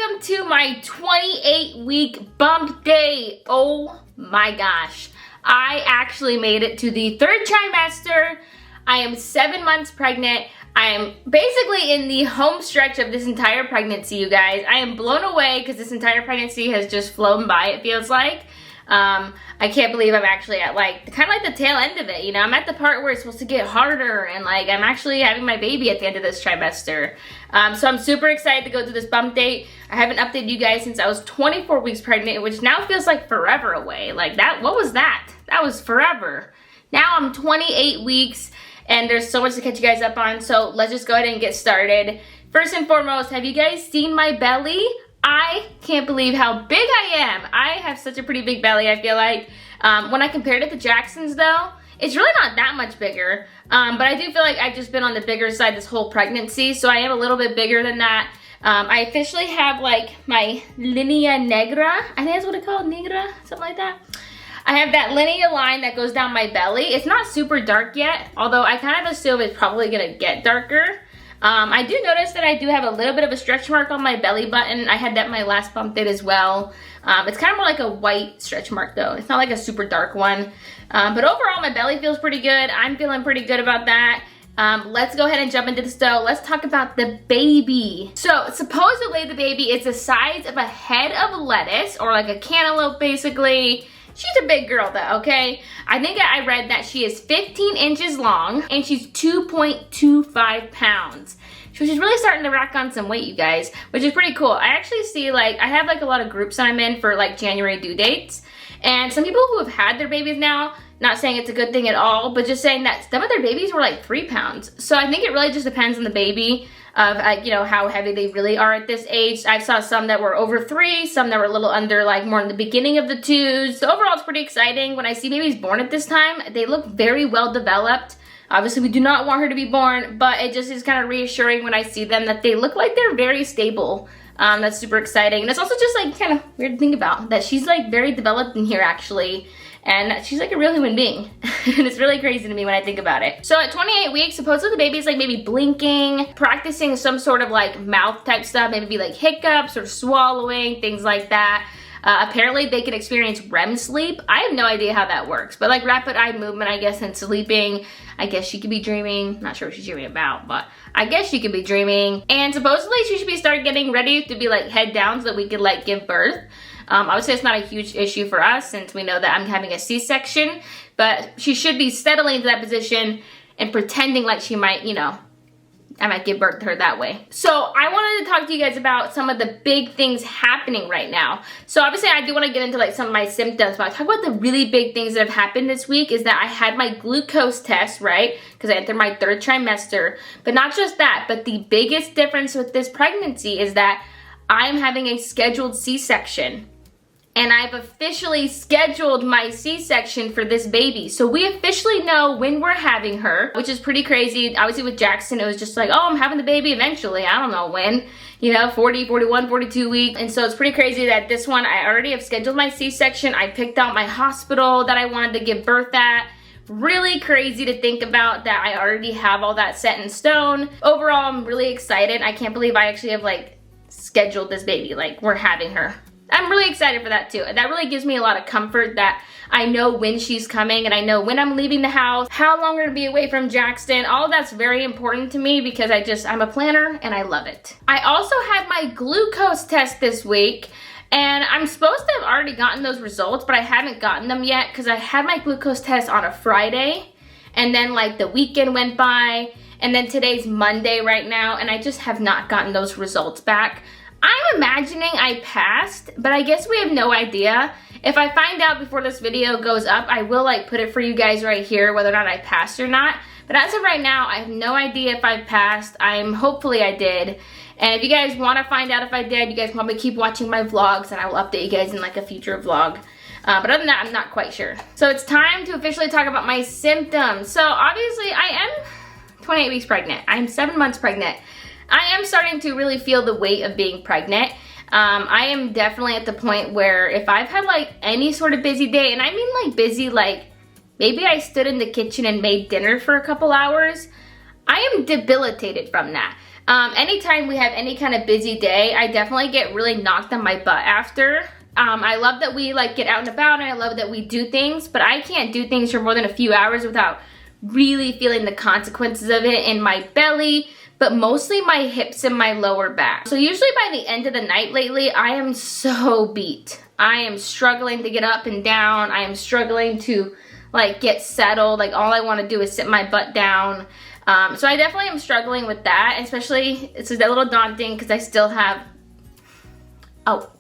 welcome to my 28-week bump day. Oh my gosh. I actually made it to the 3rd trimester. I am 7 months pregnant. I am basically in the home stretch of this entire pregnancy, you guys. I am blown away because this entire pregnancy has just flown by, it feels like. I can't believe I'm actually at like, kind of like the tail end of it, you know? I'm at the part where it's supposed to get harder and like I'm actually having my baby at the end of this trimester. So I'm super excited to go through this bump date. I haven't updated you guys since I was 24 weeks pregnant, which now feels like forever away. Like that, what was that? That was forever. Now I'm 28 weeks and there's so much to catch you guys up on, so let's just go ahead and get started. First and foremost, have you guys seen my belly? I can't believe how big I am. I have such a pretty big belly, I feel like. When I compared it to Jackson's though, it's really not that much bigger. But I do feel like I've just been on the bigger side this whole pregnancy, so I am a little bit bigger than that. I officially have like my linea negra. I think that's what it's called, negra, something like that. I have that linear line that goes down my belly. It's not super dark yet, although I kind of assume it's probably gonna get darker. I do notice that I do have a little bit of a stretch mark on my belly button. I had that in my last bump date as well. It's kind of more like a white stretch mark though. It's not like a super dark one. But overall, my belly feels pretty good. I'm feeling pretty good about that. Let's go ahead and jump into this though. Let's talk about the baby. So supposedly the baby is the size of a head of lettuce or like a cantaloupe basically. She's a big girl though, okay? I think I read that she is 15 inches long and she's 2.25 pounds. So she's really starting to rack on some weight, you guys, which is pretty cool. I actually see like, I have like a lot of groups that I'm in for like January due dates. And some people who have had their babies now, not saying it's a good thing at all, but just saying that some of their babies were like 3 pounds. So I think it really just depends on the baby of you know, how heavy they really are at this age. I saw some that were over 3, some that were a little under, like more in the beginning of the 2s. So overall, it's pretty exciting. When I see babies born at this time, they look very well developed. Obviously, we do not want her to be born, but it just is kind of reassuring when I see them that they look like they're very stable. That's super exciting. And it's also just like kind of weird to think about that she's like very developed in here actually. And she's like a real human being. And it's really crazy to me when I think about it. So at 28 weeks, supposedly the baby's like maybe blinking, practicing some sort of like mouth type stuff, maybe like hiccups or swallowing, things like that. Apparently they can experience REM sleep. I have no idea how that works, but like rapid eye movement, I guess, and sleeping. I guess she could be dreaming. Not sure what she's dreaming about, but I guess she could be dreaming. And supposedly she should be start getting ready to be like head down so that we could like give birth. I would say it's not a huge issue for us since we know that I'm having a C-section, but she should be settling into that position and pretending like she might, you know, I might give birth to her that way. So I wanted to talk to you guys about some of the big things happening right now. So obviously I do want to get into like some of my symptoms, but I'll talk about the really big things that have happened this week is that I had my glucose test, right? Because I entered my 3rd trimester. But not just that, but the biggest difference with this pregnancy is that I'm having a scheduled C-section. And I've officially scheduled my C-section for this baby. So we officially know when we're having her, which is pretty crazy. Obviously with Jackson, it was just like, oh, I'm having the baby eventually. I don't know when, you know, 40, 41, 42 weeks. And so it's pretty crazy that this one, I already have scheduled my C-section. I picked out my hospital that I wanted to give birth at. Really crazy to think about that I already have all that set in stone. Overall, I'm really excited. I can't believe I actually have like scheduled this baby, like we're having her. I'm really excited for that too. That really gives me a lot of comfort that I know when she's coming and I know when I'm leaving the house, how long we're gonna be away from Jackson. All that's very important to me because I'm a planner and I love it. I also had my glucose test this week and I'm supposed to have already gotten those results, but I haven't gotten them yet because I had my glucose test on a Friday and then like the weekend went by and then today's Monday right now and I just have not gotten those results back. I'm imagining I passed, but I guess we have no idea. If I find out before this video goes up, I will like put it for you guys right here, whether or not I passed or not. But as of right now, I have no idea if I passed. Hopefully I did. And if you guys want to find out if I did, you guys probably keep watching my vlogs and I will update you guys in like a future vlog. But other than that, I'm not quite sure. So it's time to officially talk about my symptoms. So obviously I am 28 weeks pregnant. I'm 7 months pregnant. I am starting to really feel the weight of being pregnant. I am definitely at the point where if I've had like any sort of busy day, and I mean like busy, like maybe I stood in the kitchen and made dinner for a couple hours, I am debilitated from that. Anytime we have any kind of busy day, I definitely get really knocked on my butt after. I love that we like get out and about, and I love that we do things, but I can't do things for more than a few hours without really feeling the consequences of it in my belly, but mostly my hips and my lower back. So usually by the end of the night lately, I am so beat. I am struggling to get up and down. I am struggling to like get settled. Like all I want to do is sit my butt down. So I definitely am struggling with that, especially it's a little daunting because I still have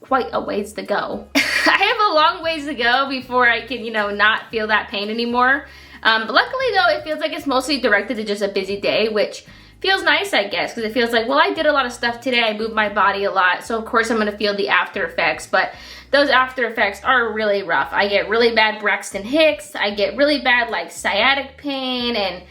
quite a ways to go. I have a long ways to go before I can, you know, not feel that pain anymore. But luckily though, it feels like it's mostly directed to just a busy day, which feels nice, I guess, because it feels like, well, I did a lot of stuff today. I moved my body a lot. So of course I'm going to feel the after effects, but those after effects are really rough. I get really bad Braxton Hicks. I get really bad like sciatic pain, and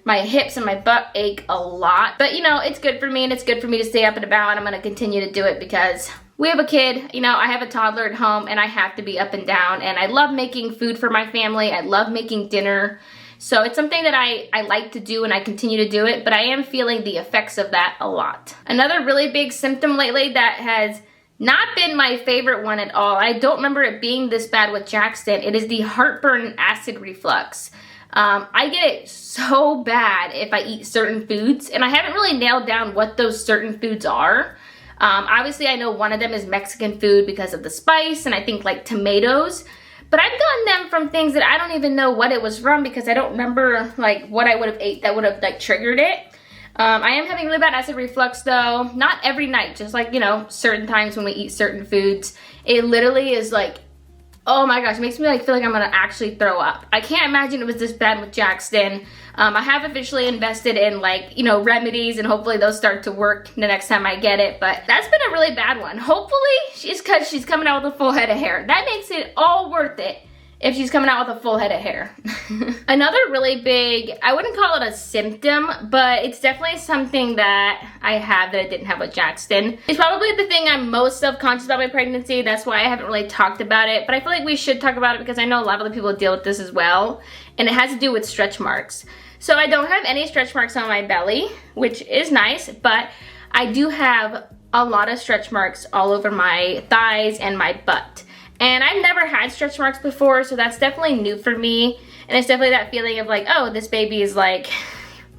my hips and my butt ache a lot. But you know, it's good for me, and it's good for me to stay up and about, and I'm going to continue to do it because we have a kid, you know, I have a toddler at home, and I have to be up and down, and I love making food for my family. I love making dinner. So it's something that I like to do, and I continue to do it, but I am feeling the effects of that a lot. Another really big symptom lately that has not been my favorite one at all, I don't remember it being this bad with Jackson, it is the heartburn and acid reflux. I get it so bad if I eat certain foods, and I haven't really nailed down what those certain foods are. Obviously I know one of them is Mexican food because of the spice, and I think like tomatoes, but I've gotten them from things that I don't even know what it was from because I don't remember like what I would have ate that would have like triggered it. I am having really bad acid reflux though, not every night, just like, you know, certain times when we eat certain foods. It literally is like, oh my gosh, it makes me like feel like I'm gonna actually throw up. I can't imagine it was this bad with Jackson. I have officially invested in like, you know, remedies, and hopefully those start to work the next time I get it, but that's been a really bad one. Hopefully because she's coming out with a full head of hair. That makes it all worth it if she's coming out with a full head of hair. Another really big, I wouldn't call it a symptom, but it's definitely something that I have that I didn't have with Jackson. It's probably the thing I'm most self-conscious about my pregnancy. That's why I haven't really talked about it, but I feel like we should talk about it because I know a lot of the people deal with this as well, and it has to do with stretch marks. So I don't have any stretch marks on my belly, which is nice, but I do have a lot of stretch marks all over my thighs and my butt. And I've never had stretch marks before, so that's definitely new for me. And it's definitely that feeling of like, oh, this baby is like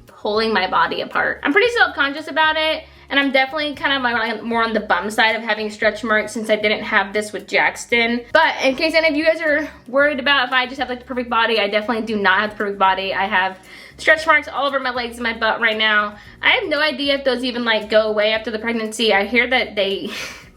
pulling my body apart. I'm pretty self-conscious about it, and I'm definitely kind of more on the bum side of having stretch marks since I didn't have this with Jackson. But in case any of you guys are worried about if I just have like the perfect body, I definitely do not have the perfect body. I have stretch marks all over my legs and my butt right now. I have no idea if those even like go away after the pregnancy. I hear that they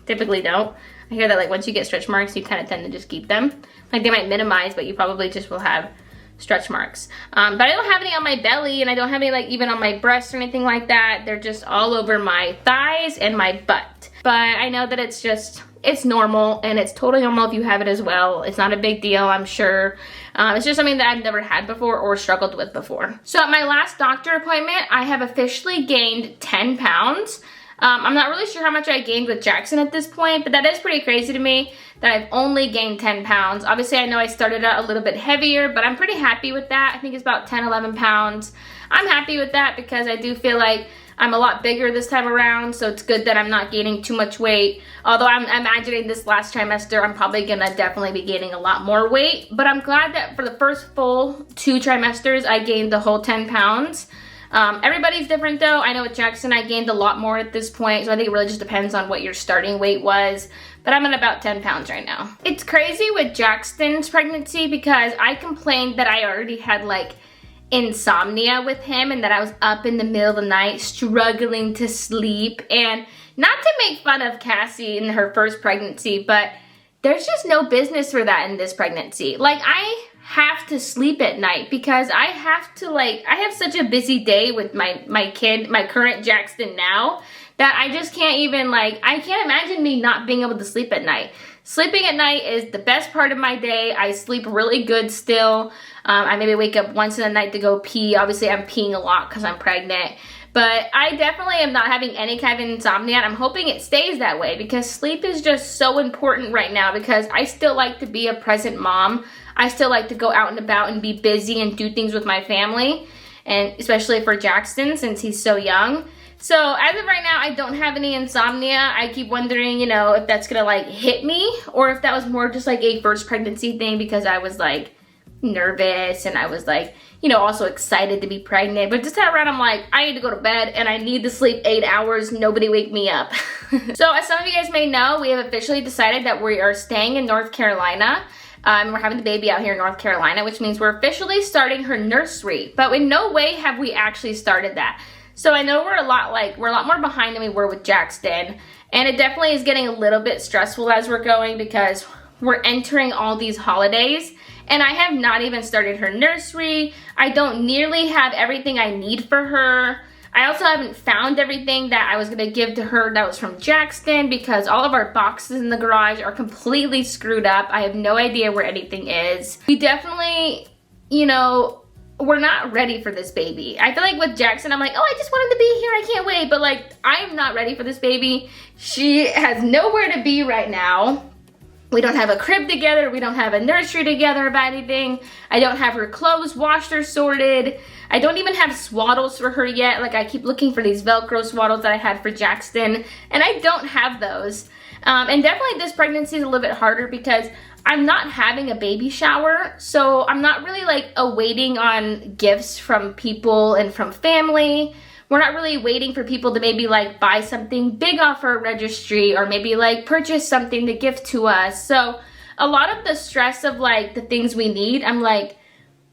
typically don't. I hear that like once you get stretch marks, you kind of tend to just keep them. Like they might minimize, but you probably just will have stretch marks. But I don't have any on my belly, and I don't have any like even on my breasts or anything like that. They're just all over my thighs and my butt. But I know that it's normal, and it's totally normal if you have it as well. It's not a big deal, I'm sure. It's just something that I've never had before or struggled with before. So at my last doctor appointment, I have officially gained 10 pounds. I'm not really sure how much I gained with Jackson at this point, but that is pretty crazy to me that I've only gained 10 pounds. Obviously, I know I started out a little bit heavier, but I'm pretty happy with that. I think it's about 10, 11 pounds. I'm happy with that because I do feel like I'm a lot bigger this time around, so it's good that I'm not gaining too much weight. Although I'm imagining this last trimester, I'm probably gonna definitely be gaining a lot more weight, but I'm glad that for the first full 2 trimesters, I gained the whole 10 pounds. Everybody's different though. I know with Jackson, I gained a lot more at this point, so I think it really just depends on what your starting weight was, but I'm at about 10 pounds right now. It's crazy with Jackson's pregnancy because I complained that I already had like insomnia with him and that I was up in the middle of the night struggling to sleep. And not to make fun of Cassie in her first pregnancy, but there's just no business for that in this pregnancy. Like I have to sleep at night because I have to I have such a busy day with my kid, my current Jackson now, that I just can't even I can't imagine me not being able to sleep at night. Sleeping at night is the best part of my day. I sleep really good still. I maybe wake up once in the night to go pee. Obviously I'm peeing a lot because I'm pregnant. But I definitely am not having any kind of insomnia, and I'm hoping it stays that way because sleep is just so important right now because I still like to be a present mom. I still like to go out and about and be busy and do things with my family, and especially for Jackson since he's so young. So as of right now, I don't have any insomnia. I keep wondering, you know, if that's gonna like hit me or if that was more just like a first pregnancy thing because I was like nervous and I was like, you know, also excited to be pregnant. But this time around, I'm like, I need to go to bed and I need to sleep 8 hours. Nobody wake me up. So as some of you guys may know, we have officially decided that we are staying in North Carolina. We're having the baby out here in North Carolina, which means we're officially starting her nursery. But in no way have we actually started that. So I know we're a lot more behind than we were with Jackson. And it definitely is getting a little bit stressful as we're going because we're entering all these holidays. And I have not even started her nursery. I don't nearly have everything I need for her. I also haven't found everything that I was gonna give to her that was from Jackson because all of our boxes in the garage are completely screwed up. I have no idea where anything is. We definitely, you know, we're not ready for this baby. I feel like with Jackson, I'm like, oh, I just want him to be here, I can't wait. But like, I am not ready for this baby. She has nowhere to be right now. We don't have a crib together. We don't have a nursery together about anything. I don't have her clothes washed or sorted. I don't even have swaddles for her yet. Like I keep looking for these Velcro swaddles that I had for Jackson and I don't have those. And definitely this pregnancy is a little bit harder because I'm not having a baby shower. So I'm not really like awaiting on gifts from people and from family. We're not really waiting for people to maybe like buy something big off our registry or maybe like purchase something to gift to us. So a lot of the stress of like the things we need, I'm like,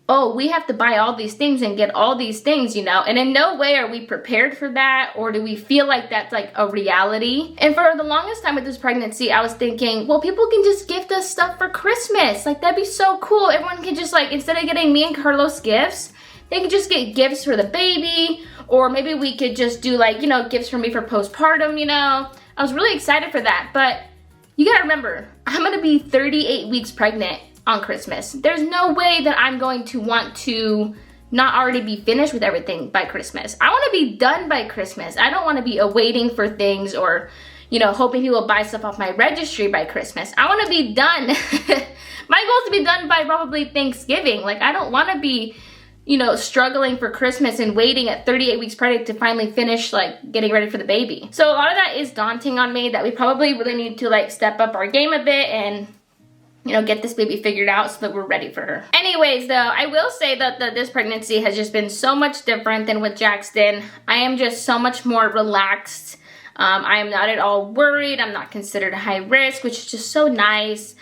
oh, we have to buy all these things and get all these things, you know? And in no way are we prepared for that or do we feel like that's like a reality. And for the longest time with this pregnancy, I was thinking, well, people can just gift us stuff for Christmas. Like that'd be so cool. Everyone can just like, instead of getting me and Carlos gifts, they could just get gifts for the baby. Or maybe we could just do like, you know, gifts for me for postpartum, you know. I was really excited for that. But you gotta remember, I'm gonna be 38 weeks pregnant on Christmas. There's no way that I'm going to want to not already be finished with everything by Christmas. I wanna be done by Christmas. I don't wanna be awaiting for things or, you know, hoping he will buy stuff off my registry by Christmas. I wanna be done. My goal is to be done by probably Thanksgiving. Like I don't wanna be, you know, struggling for Christmas and waiting at 38 weeks pregnant to finally finish like getting ready for the baby. So a lot of that is daunting on me that we probably really need to like step up our game a bit and, you know, get this baby figured out so that we're ready for her. Anyways though, I will say that this pregnancy has just been so much different than with Jackson. I am just so much more relaxed. I am not at all worried. I'm not considered high risk, which is just so nice.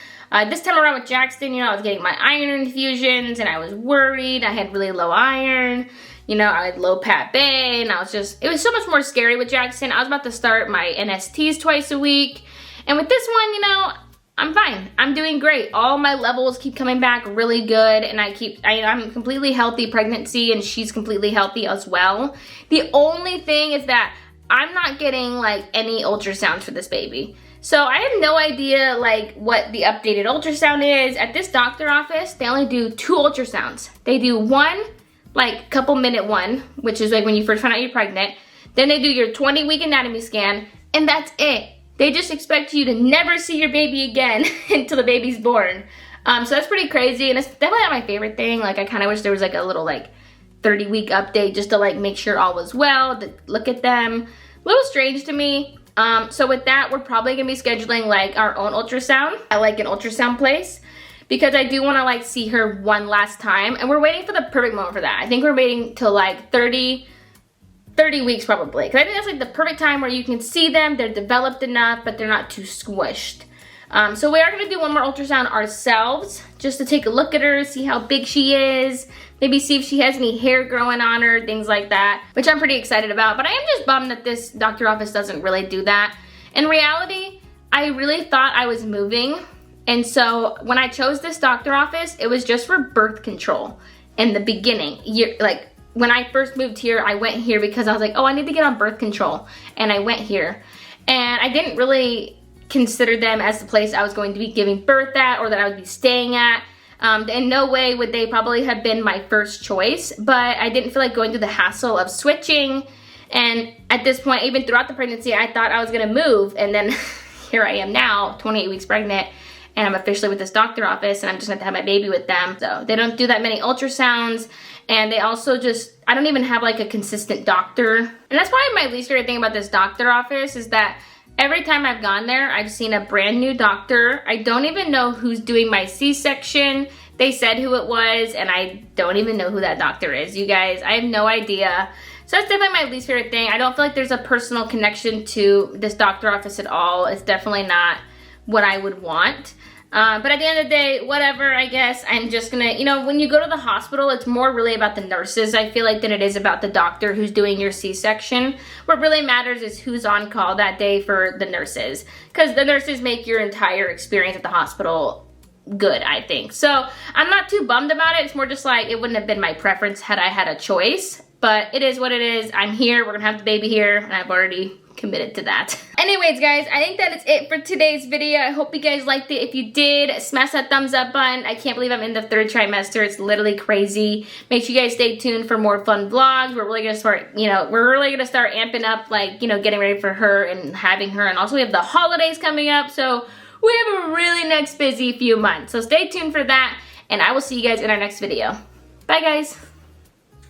This time around with Jackson, you know, I was getting my iron infusions and I was worried. I had really low iron. You know, I had low PAP-A and I was just, it was so much more scary with Jackson. I was about to start my NSTs twice a week. And with this one, you know, I'm fine. I'm doing great. All my levels keep coming back really good and I'm completely healthy pregnancy and she's completely healthy as well. The only thing is that I'm not getting like any ultrasounds for this baby. So I have no idea like what the updated ultrasound is. At this doctor office, they only do 2 ultrasounds. They do one, like couple minute one, which is like when you first find out you're pregnant. Then they do your 20-week anatomy scan, and that's it. They just expect you to never see your baby again until the baby's born. So that's pretty crazy, and it's definitely not my favorite thing. Like I kind of wish there was like a little like 30-week update just to like make sure all was well, to look at them. A little strange to me. So with that, we're probably gonna be scheduling like our own ultrasound at like an ultrasound place because I do wanna like see her one last time and we're waiting for the perfect moment for that. I think we're waiting till like 30 weeks probably. Cause I think that's like the perfect time where you can see them, they're developed enough, but they're not too squished. So we are gonna do one more ultrasound ourselves just to take a look at her, see how big she is, maybe see if she has any hair growing on her, things like that, which I'm pretty excited about. But I am just bummed that this doctor office doesn't really do that. In reality, I really thought I was moving. And so when I chose this doctor office, it was just for birth control in the beginning. Like when I first moved here, I went here because I was like, oh, I need to get on birth control. And I went here. And I didn't really consider them as the place I was going to be giving birth at or that I would be staying at. In no way would they probably have been my first choice, but I didn't feel like going through the hassle of switching. And at this point, even throughout the pregnancy, I thought I was gonna move. And then here I am now, 28 weeks pregnant. and I'm officially with this doctor office, and I'm just going to have my baby with them. So they don't do that many ultrasounds, and they also just, I don't even have like a consistent doctor. And that's probably my least favorite thing about this doctor office is that every time I've gone there, I've seen a brand new doctor. I don't even know who's doing my C-section. They said who it was, and I don't even know who that doctor is, you guys. I have no idea. So that's definitely my least favorite thing. I don't feel like there's a personal connection to this doctor office at all. It's definitely not what I would want. But at the end of the day, whatever, I guess. I'm just gonna, you know, when you go to the hospital, it's more really about the nurses, I feel like, than it is about the doctor who's doing your C-section. What really matters is who's on call that day for the nurses, because the nurses make your entire experience at the hospital good, I think. So I'm not too bummed about it. It's more just like, it wouldn't have been my preference had I had a choice, but it is what it is. I'm here, we're gonna have the baby here, and I've already committed to that. Anyways, guys, I think that is it for today's video. I hope you guys liked it. If you did, smash that thumbs up button. I can't believe I'm in the 3rd trimester. It's literally crazy. Make sure you guys stay tuned for more fun vlogs. We're really gonna start, you know, we're really gonna start amping up, like, you know, getting ready for her and having her. And also we have the holidays coming up, so we have a really next busy few months. So stay tuned for that, and I will see you guys in our next video. Bye, guys.